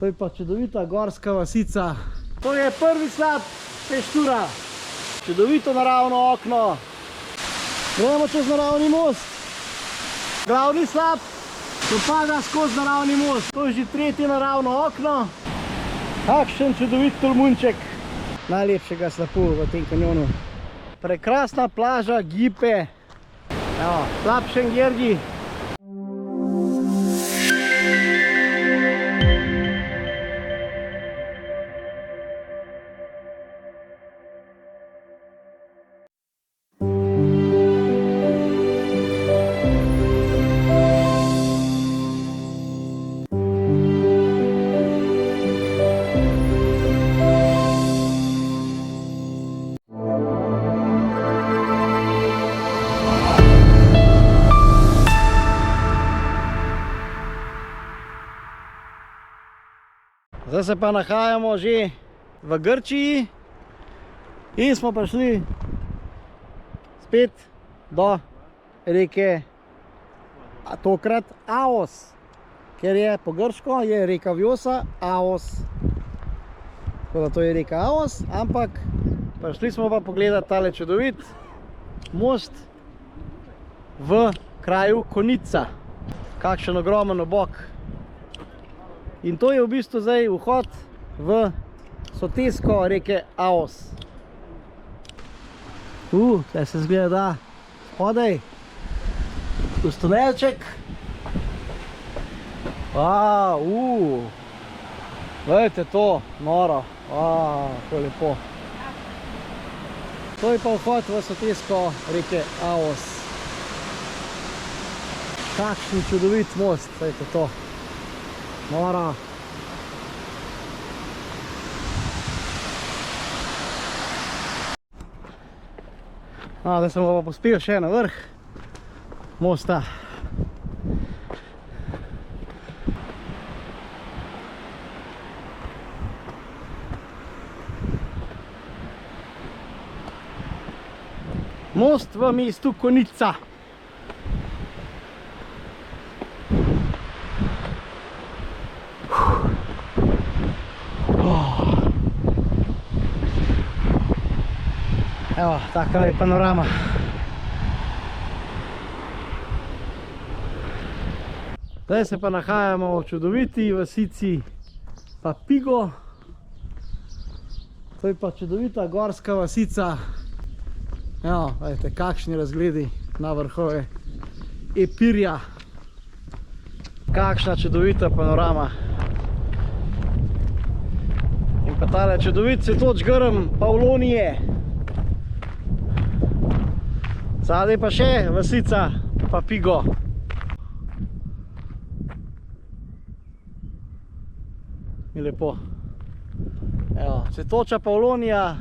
To je pa čudovita gorska vasica. To je prvi slap Peštura. Čudovito naravno okno. Gremo čez naravni most. Glavni slap popada skozi naravni most. To je že tretje naravno okno. Kakšen čudovit tolmunček. Najlepšega slapu v tem kanjonu. Prekrasna plaža Gipe. Evo, slap Šengergi. Zdaj se pa nahajamo že v Grčiji in smo prišli spet do reke, tokrat Aos, ker je po grško je reka Vjosa Aos. Tako da to je reka Aos, ampak prišli smo pa pogledati tale čudovit most v kraju Konica. Kakšen ogromen obok. In to je v bistvu zdaj vhod v sotesko reke Aos. Tukaj se zgleda, da spodaj v tunelček. Gledajte to, noro. To je lepo. To je pa vhod v sotesko reke Aos. Kakšen čudovit most, gledajte to. Nora. Zdaj sem pa pospel še na vrh mosta. Most v mestu Konica. Evo, taka je panorama. Zdaj se pa nahajamo v čudoviti vasici Papigo. To je pa čudovita gorska vasica. Evo, gledajte, kakšni razgledi na vrhove Epirja. Kakšna čudovita panorama. In pa tale čudovit cvetoč grm Pavlonije. Zadaj pa še vasica Papigo. Mi lepo. Evo, cvetoča Pavlonija.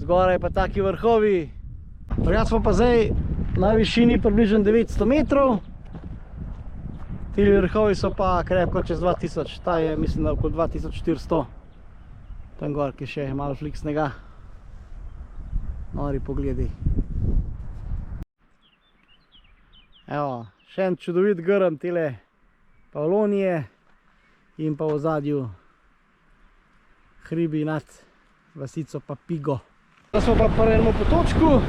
Zgoraj pa taki vrhovi. Drugače smo pa zdaj na višini približno 900 metrov. Ti vrhovi so pa krepko čez 2000. Ta je mislim da okoli 2400. Tam gor, ki še malo flik snega. Nori pogledi. Evo, še en čudovit grm tele Pavlonije in pa v zadju hribi nad vasico Papigo. Zdaj smo pa pri enem potočku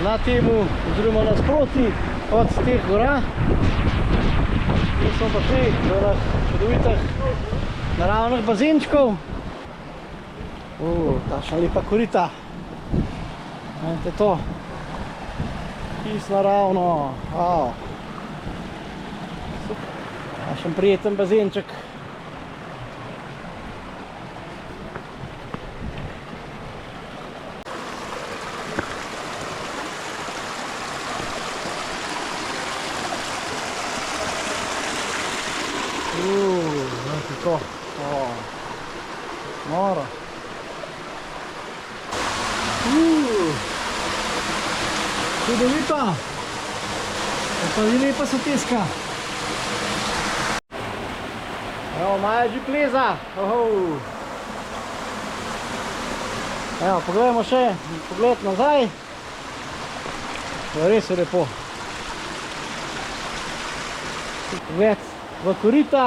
na temu, oziroma nasproti od teh gora. In smo pa šli do čudovitih naravnih bazenčkov. Takšna lepa korita. Vidite to. Čist naravno. Kakšen prijeten bazenček. Vidite to. Noro. Čudovito. Pa je lepa soteska. Evo, Maja že pleza. Evo, pogledamo še pogled nazaj. Res je lepo. Pogled v korita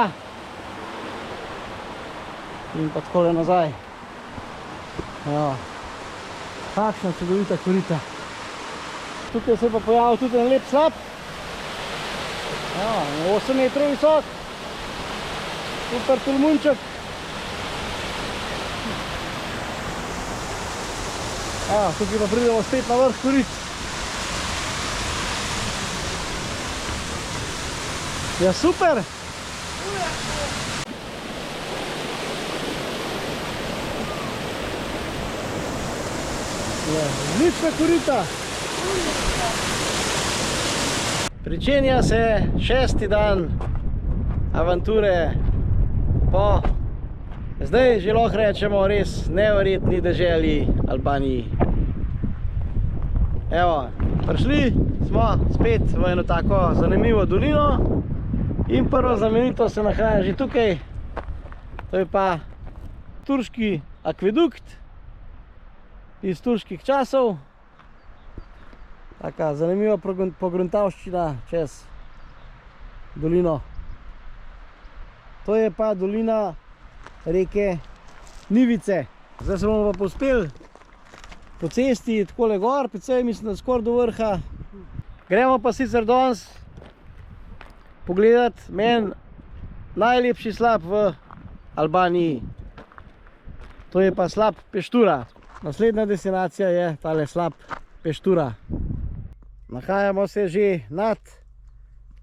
in pa takole nazaj. Evo. Kakšna čudovita korita. Tukaj se je pa pojavil tudi en lep slap. Evo, 8 metrov visok. Super tolmunček. Evo, tukaj pa pridemo spet na vrh korit. Ja, super! Odlična korita. Pričenja se 6. dan avanture po, zdaj že lahko rečemo, res neverjetni deželi Albaniji. Evo, prišli smo spet v eno tako zanimivo dolino in prva znamenitost se nahaja že tukaj. To je pa turški akvedukt iz turških časov. Taka zanimiva pogruntavščina čez dolino. To je pa dolina reke Nivice. Zdaj se bomo pa povzpeli po cesti takole gor, precej mislim, da skoraj do vrha. Gremo pa sicer danes pogledat meni najlepši slap v Albaniji. To je pa slap Peštura. Naslednja destinacija je tale slap Peštura. Nahajamo se že nad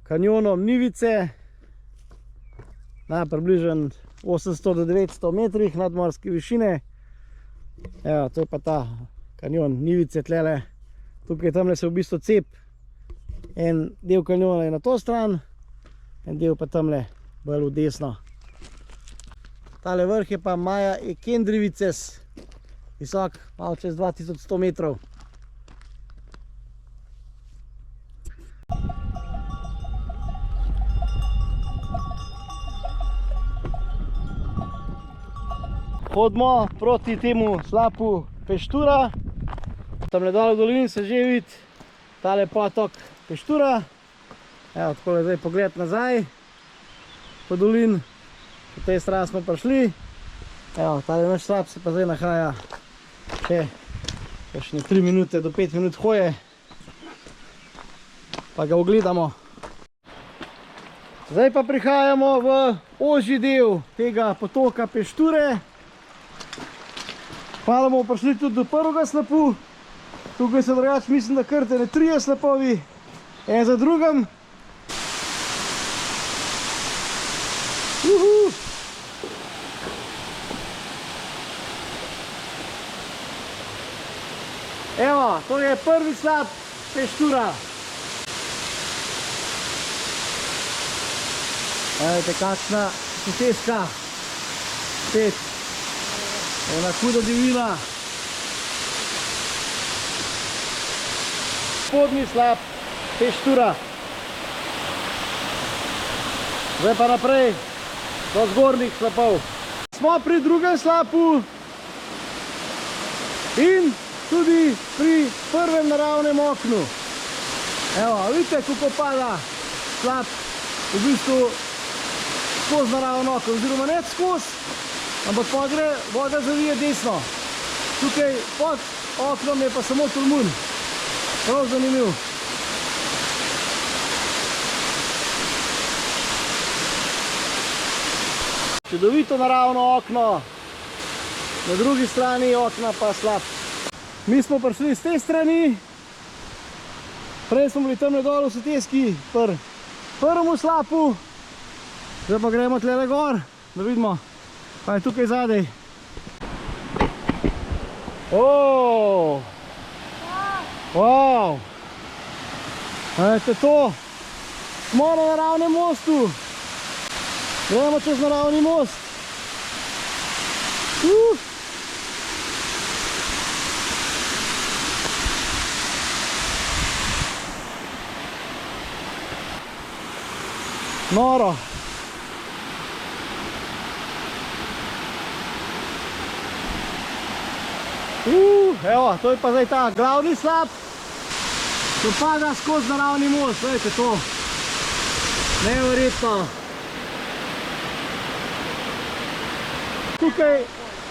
kanjonom Nivice, na približno 800 do 900 metrih nadmorske višine. Evo, to je pa ta kanjon Nivice tlele. Tukaj tamle se v bistvu cep. En del kanjona je na to stran, en del pa tamle bolj v desno. Tale vrh je pa Maja Ekendrivices, visok malo čez 2100 metrov. Hodimo proti temu slapu Peštura. Tamle dole v dolini se že vidi tale potok Peštura. Evo, tako je zdaj pogled nazaj po dolin. Po tej strani smo prišli. Evo, tale naš slap se pa zdaj nahaja še kakšne 3 minute do 5 minut hoje. Pa ga ogledamo. Zdaj pa prihajamo v ožji del tega potoka Pešture. Malo bomo prišli tudi do prvega slapu. Tukaj se drugače mislim, da kar 3 slapovi, en za drugim. Evo, to je prvi slap Peštura. Evo, kakšna soseska. Spet. Ena huda divina. Spodnji slap Peštura. Zdaj pa naprej do zgornjih slapov. Smo pri drugem slapu in tudi pri prvem naravnem oknu. Evo, vidite, kako pada slap v bistvu skozi naravno okno, oziroma ne skozi, ampak pa gre, voda zavije desno. Tukaj pod oknom je pa samo tolmun. Prav zanimiv. Čudovito naravno okno. Na drugi strani okna pa slap. Mi smo prišli z te strani. Prej smo bili tamle dol v soteski pri prvemu slapu. Zdaj pa gremo tlele gor, da vidimo, kaj je tukaj zadaj. Wow! Wow! Gledajte to! Smo na naravnem mostu! Gremo čez naravni most! Noro! Evo, to je pa zdaj ta glavni slap, ko pada skozi naravni most, gledajte to. Neverjetno. Tukaj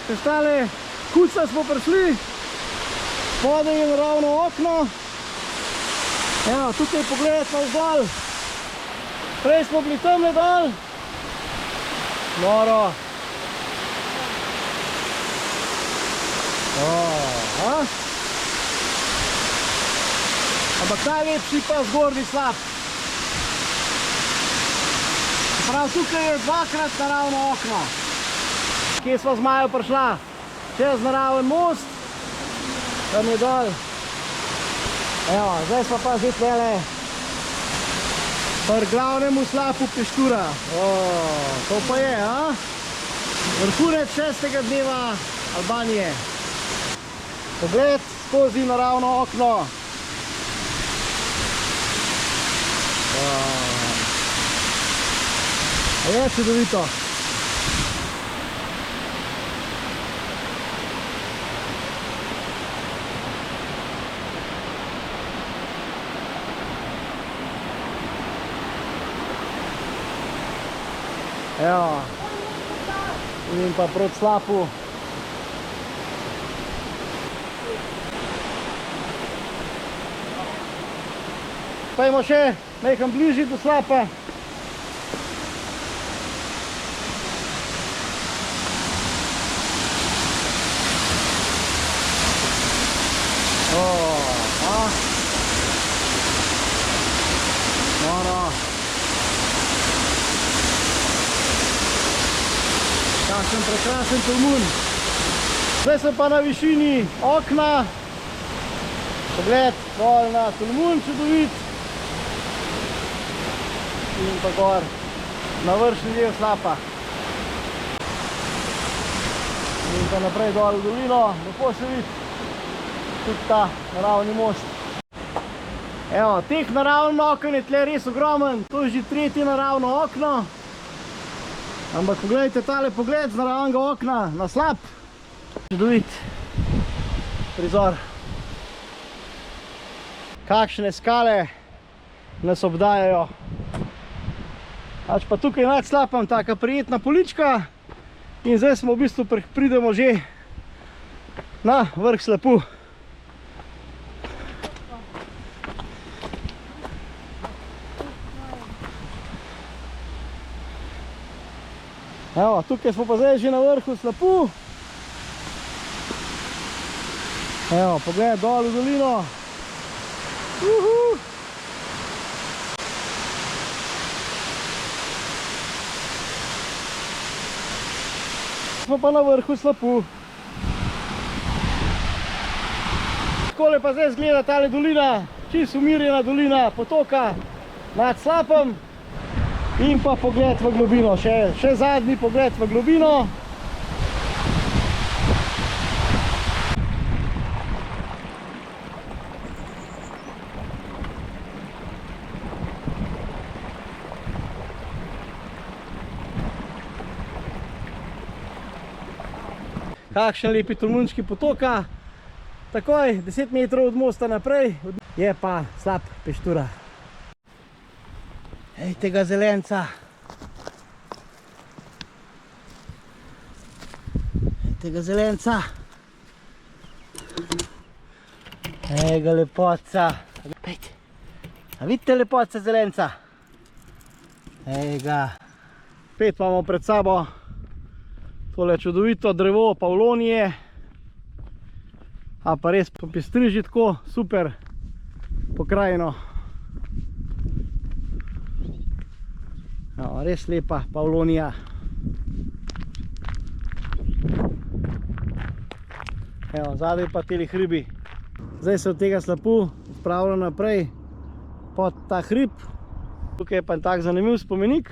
prestale kuca smo prišli, spodaj je naravno okno. Evo, tukaj pogled na vzdolj. Prej smo bili tamle dol. Noro. Ampak najlepši pa zgornji slap. Prav tukaj je dvakrat naravno okno. Kje smo z Majo prišla? Čez naraven most. Tam je dol. Evo, zdaj smo pa že tlele pri glavnemu slapu Peštura. To pa je, a? Vrhunec 6. dneva Albanije. Pogled skozi naravno okno. Je čudovito. Evo, in pa proti slapu. Pojmo še nekam bližji do slapa. Kakšen prekrasen Tolmun. Zdaj sem pa na višini okna. Pogled dol na Tolmun, čudovit. In pa gor na vršni del slapa. In pa naprej dol v dolino, lepo se vidi tudi ta naravni most. Evo, teh naravnih okn je tle res ogromen. To je že tretje naravno okno. Ampak pogledajte tale pogled z naravnega okna na slap. Čudovit prizor. Kakšne skale nas obdajajo. Ač pa tukaj nad slapom taka prijetna polička. In zdaj smo v bistvu pridemo že na vrh slapu. Evo, tukaj smo pa zdaj že na vrhu slapu. Evo, pogled dol v dolino. Smo pa na vrhu slapu. Takole pa zdaj zgleda tale dolina, čisto umirjena dolina potoka nad slapom. In pa pogled v globino, še zadnji pogled v globino. Kakšen lepi tolmunčki potoka. Takoj 10 metrov od mosta naprej je pa slap Peštura. Ej, tega zelenca. Ej, tega zelenca. Ej, ga lepotca. Pejte. A vidite lepotca zelenca? Ej ga. Spet imamo pred sabo tole čudovito drevo pavlonije. A pa res popestri že tako super pokrajino. No, res lepa pavlonija. Evo, zadaj pa teli hribi. Zdaj se od tega slapu spravljam naprej pod ta hrib. Tukaj je pa tak zanimiv spomenik.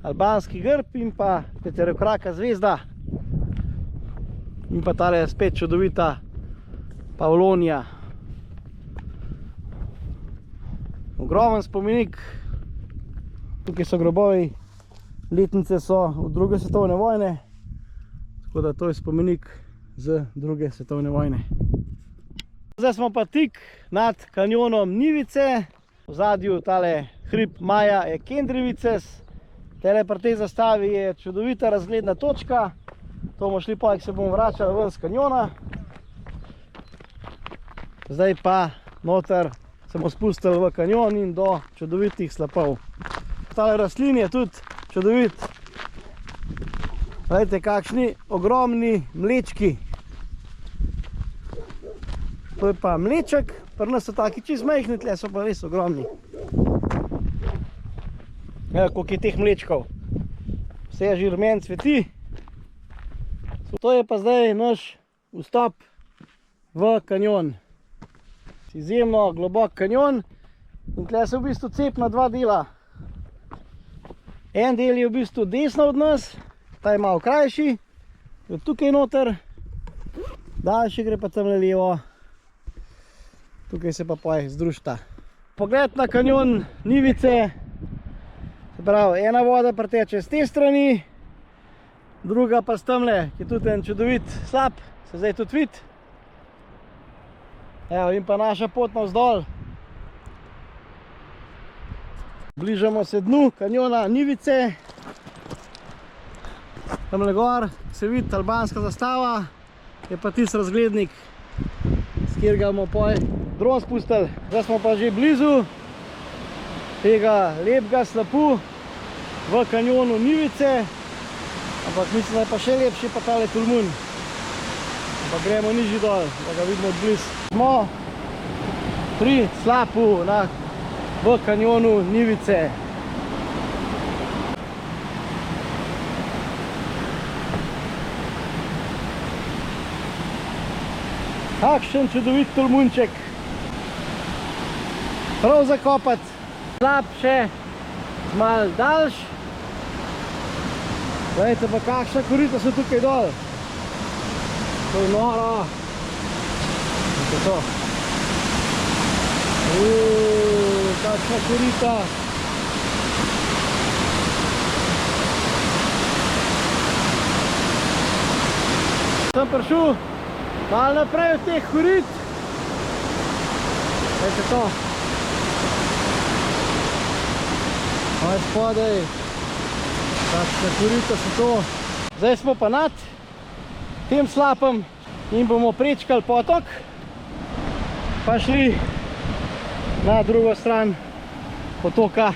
Albanski grb in pa peterokraka zvezda. In pa tale spet čudovita pavlonija. Ogromen spomenik. Tukaj so grobovi, letnice so od 2. svetovne vojne. Tako da to je spomenik z 2. svetovne vojne. Zdaj smo pa tik nad kanjonom Nivice. V zadju tale hrib Maja je Kendrivices. Tele pri tej zastavi je čudovita razgledna točka. To bomo šli pa, ko se bomo vračali ven z kanjona. Zdaj pa noter se bomo spustili v kanjon in do čudovitih slapov. Tale rastlin je tudi čudovit. Gledajte, kakšni ogromni mlečki. To je pa mleček, pri nas so taki čist majhni, tle so pa res ogromni. Evo, koliko je teh mlečkov. Vse že rumen cveti. To je pa zdaj naš vstop v kanjon. Izjemno globok kanjon in tle se v bistvu cep na dva dela. En del je v bistvu desno od nas, ta je malo krajši, je tukaj noter, daljši gre pa tamle levo, tukaj se pa poj združita. Pogled na kanjon Nivice, se pravi, ena voda preteče z te strani, druga pa s tamle, ki je tudi en čudovit slap, se zdaj tudi vidi. Evo, in pa naša pot navzdol. Bližamo se dnu kanjona Nivice. Tamle gor se vidi albanska zastava, je pa tisti razglednik, s katerega bomo poj dron spustili. Zdaj smo pa že blizu tega lepega slapu v kanjonu Nivice, ampak mislim, da je pa še lepši pa tale Tolmun. Pa gremo nižji dol, da ga vidimo od blizu. Smo pri slapu v kanjonu Nivice. Kakšen čudovit tolmunček. Prav zakopati. Slap še malo daljš. Gledajte pa, kakšna korita so tukaj dol. To je noro. To je to. Kakšna korita. Sem prišel malo naprej od teh korit. Gledajte to. Aj spodaj. Kakšna korita so to. Zdaj smo pa nad tem slapom in bomo prečkali potok, pa šli na drugo stran potoka.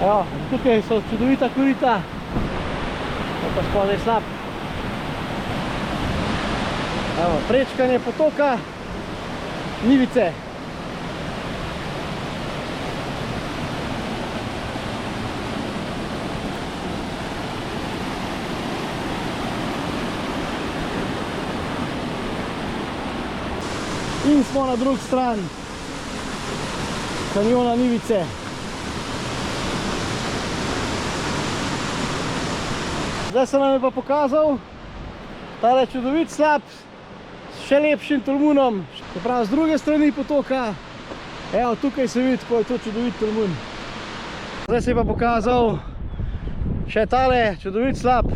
Evo, tukaj so čudovita korita, pa spodaj slap. Evo, prečkanje potoka Nivice. In smo na drugi stran kanjona Nivice. Zdaj se nam je pa pokazal tale čudovit slap s še lepšim tolmunom. Se pravi, z druge strani potoka. Evo, tukaj se vidi, ko je to čudovit tolmun. Zdaj se je pa pokazal še tale čudovit slap.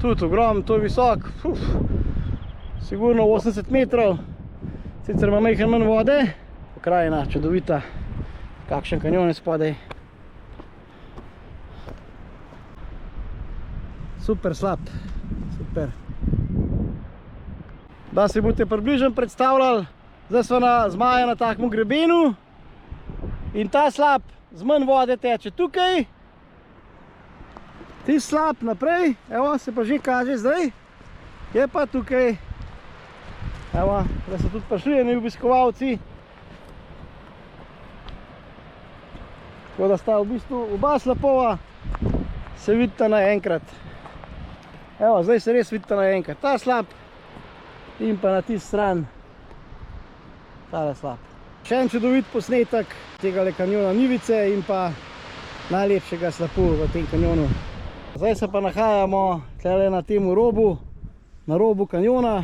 Tudi ogrom, to je visok. Sigurno 80 metrov. Sicer ima majhen manj vode, pokrajina čudovita, kakšen kanjon je spodaj. Super slap, super. Da si boste približno predstavljali, zdaj smo na Zmaja na takem grebenu in ta slap z manj vode teče tukaj. Ti slap naprej, evo, se pa že kaže zdaj, je pa tukaj. Evo, da so tudi prišli eni obiskovalci. Tako da sta v bistvu oba slapova se vidita naenkrat. Evo, zdaj se res vidita naenkrat. Ta slap in pa na tisti stran tale slap. Še en čudovit posnetek tegale kanjona Nivice in pa najlepšega slapu v tem kanjonu. Zdaj se pa nahajamo tele na tem robu, na robu kanjona,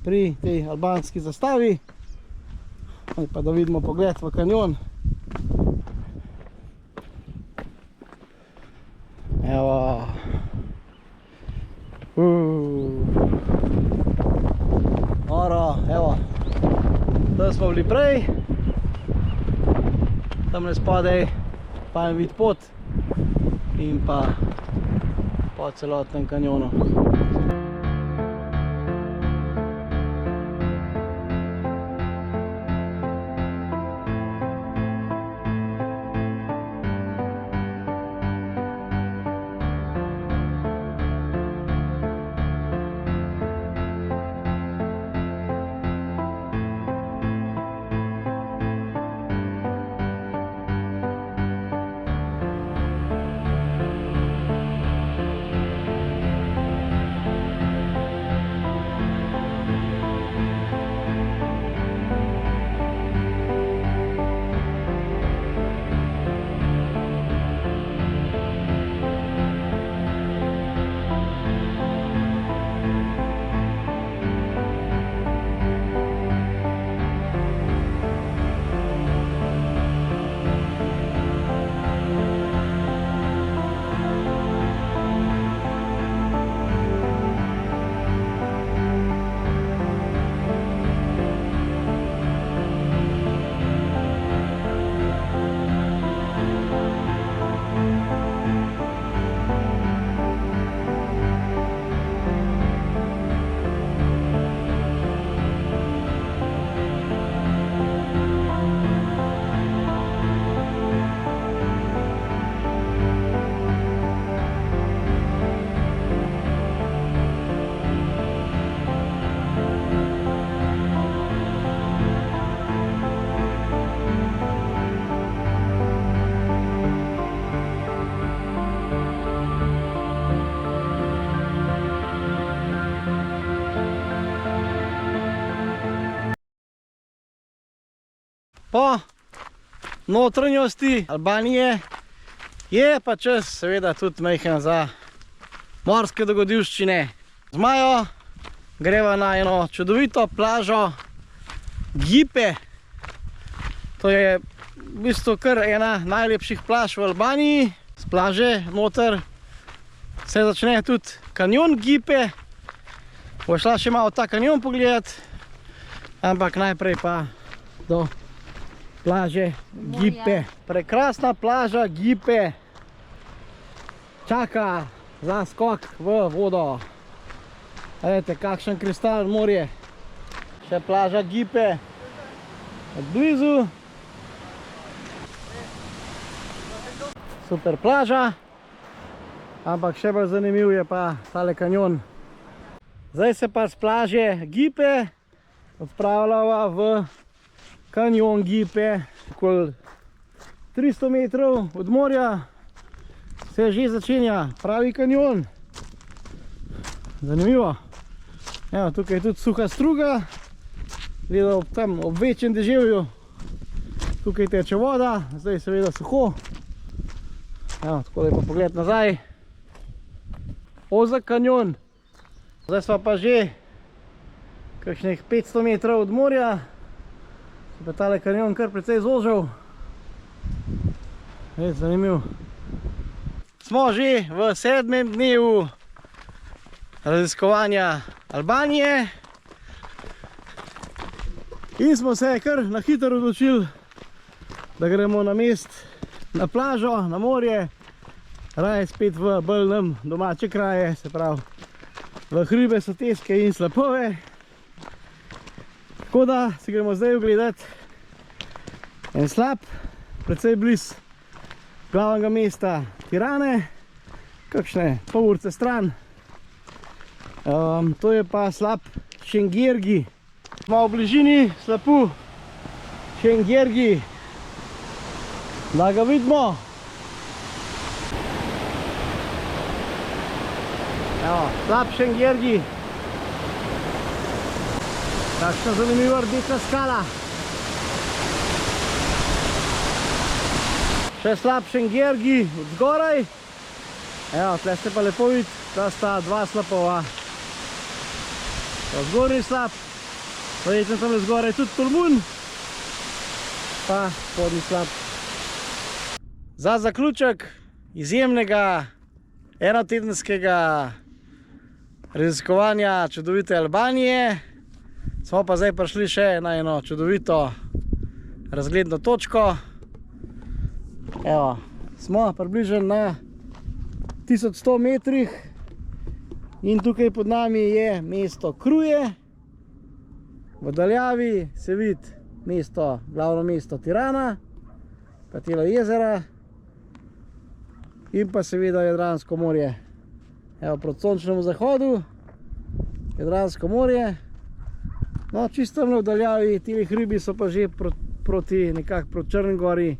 pri tej albanski zastavi. Pa da vidimo pogled v kanjon. Evo. Noro, evo. Tam smo bili prej. Tamle spodaj fajn vid pot in pa po celotnem kanjonu. Po notranjosti Albanije je pa čas seveda tudi majhen za morske dogodivščine. Z Majo greva na eno čudovito plažo Gipe. To je v bistvu kar ena najlepših plaž v Albaniji. Z plaže noter se začne tudi kanjon Gipe. Bo šla še malo ta kanjon pogledati, ampak najprej pa do plaže Gipe. Prekrasna plaža Gipe čaka za skok v vodo. Vidite, kakšen kristal morje. Še plaža Gipe od blizu. Super plaža, ampak še bolj zanimiv je pa tale kanjon. Zdaj se pa z plaže Gipe odpravljava v kanjon Gipe, okoli 300 metrov od morja se že začenja pravi kanjon. Zanimivo. Evo, tukaj je tudi suha struga, gleda tam ob večjem deževju. Tukaj teče voda, zdaj seveda suho. Evo, tako lepo pogled nazaj. Ozek kanjon. Zdaj smo pa že kakšnih 500 metrov od morja. Se pa tale kanjon kar precej zožal. Zanimiv. Smo že v 7. dnevu raziskovanja Albanije in smo se kar na hitro odločili, da gremo na mest, na plažo, na morje, raje spet v bolj nam domače kraje, se pravi v hribe, soteske in slapove. Tako da si gremo zdaj ogledati en slap, precej bliz glavnega mesta Tirane, kakšne pol urce stran. To je pa slap Šengergi. Smo v bližini slapu Šengergi, da ga vidimo. Evo, slap Šengergi. Takšna zanimiva rdeča skala. Še slap Šengergi od zgoraj. Evo, tle se pa lepo vidi, da sta dva slapova. Zgornji slap, verjetno tam zgoraj tudi Tolmun, pa spodnji slap. Za zaključek izjemnega enotedenskega raziskovanja čudovite Albanije smo pa zdaj prišli še na eno čudovito razgledno točko. Evo, smo približno na 1100 metrih in tukaj pod nami je mesto Kruje. V daljavi se vidi mesto, glavno mesto Tirana, pa telo jezera in pa seveda Jadransko morje. Evo, proti sončnemu zahodu, Jadransko morje. No, čisto tam v daljavi, tili hribi so pa že proti Črni gori,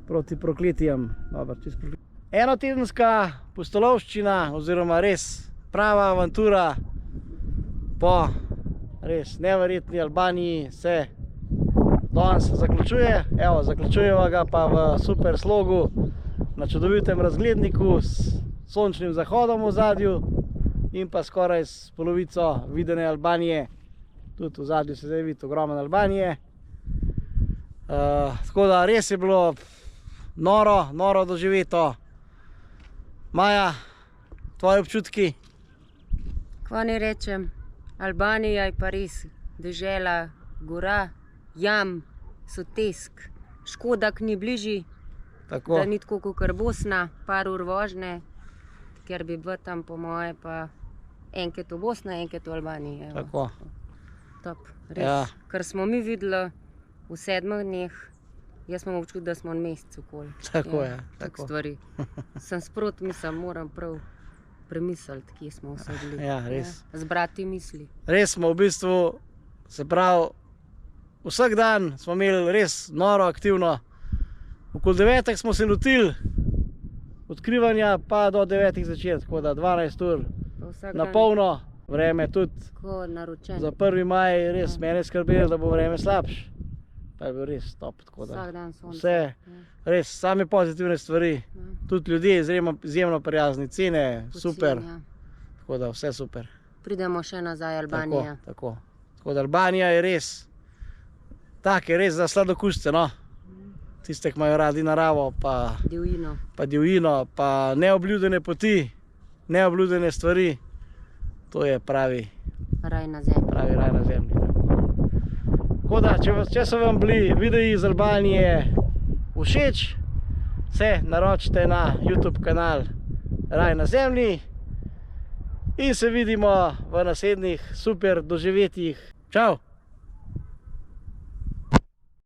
proti Prokletijam. Dobar, enotedenska pustolovščina oziroma res prava avantura po res neverjetni Albaniji se danes zaključuje. Evo, zaključujeva ga pa v super slogu na čudovitem razgledniku s sončnim zahodom v zadju in pa skoraj s polovico videne Albanije. Tudi v zadju se zdaj vidi ogromno Albanije. Tako da res je bilo noro doživeto. Maja, tvoji občutki? Kva ne rečem, Albanija je pa res dežela gora, jam, sotesk. Škoda, ki ni bližji, da ni tako kot Bosna, par ur vožnje, ker bi bilo tam po moje pa enkrat v Bosni, enkrat v Albaniji. Tako. Top, res. Kar smo mi videli v 7 dneh, jaz imam občutek, da smo en mesec okoli. Tako je. Tako stvari. Sem sprot, mislim, moram prav premisliti, kje smo vse bili. Ja, res. Zbrati misli. Res smo v bistvu, se pravi, vsak dan smo imeli res noro aktivno. Okoli 9 smo se lotili odkrivanja, pa do 9 začeti, tako da 12 ur na polno, vreme tudi. Tako naročen. Za 1. maj res mene skrbelo, da bo vreme slabše. Pa je bil res top, tako da Vsak dan sonce. vse, res, same pozitivne stvari, tudi ljudje izjemno prijazni, cene, super, tako da vse super. Pridemo še nazaj Albanija. Tako da Albanija je res, tak je res za sladokusce, no. Tiste, ki imajo radi naravo, pa divjino, pa neobljudene poti, neobljudene stvari, to je pravi raj na zemlji. Pravi raj na zemlji. Tako da, če so vam bili videi iz Albanije všeč, se naročite na YouTube kanal Raj na zemlji in se vidimo v naslednjih super doživetjih. Čau!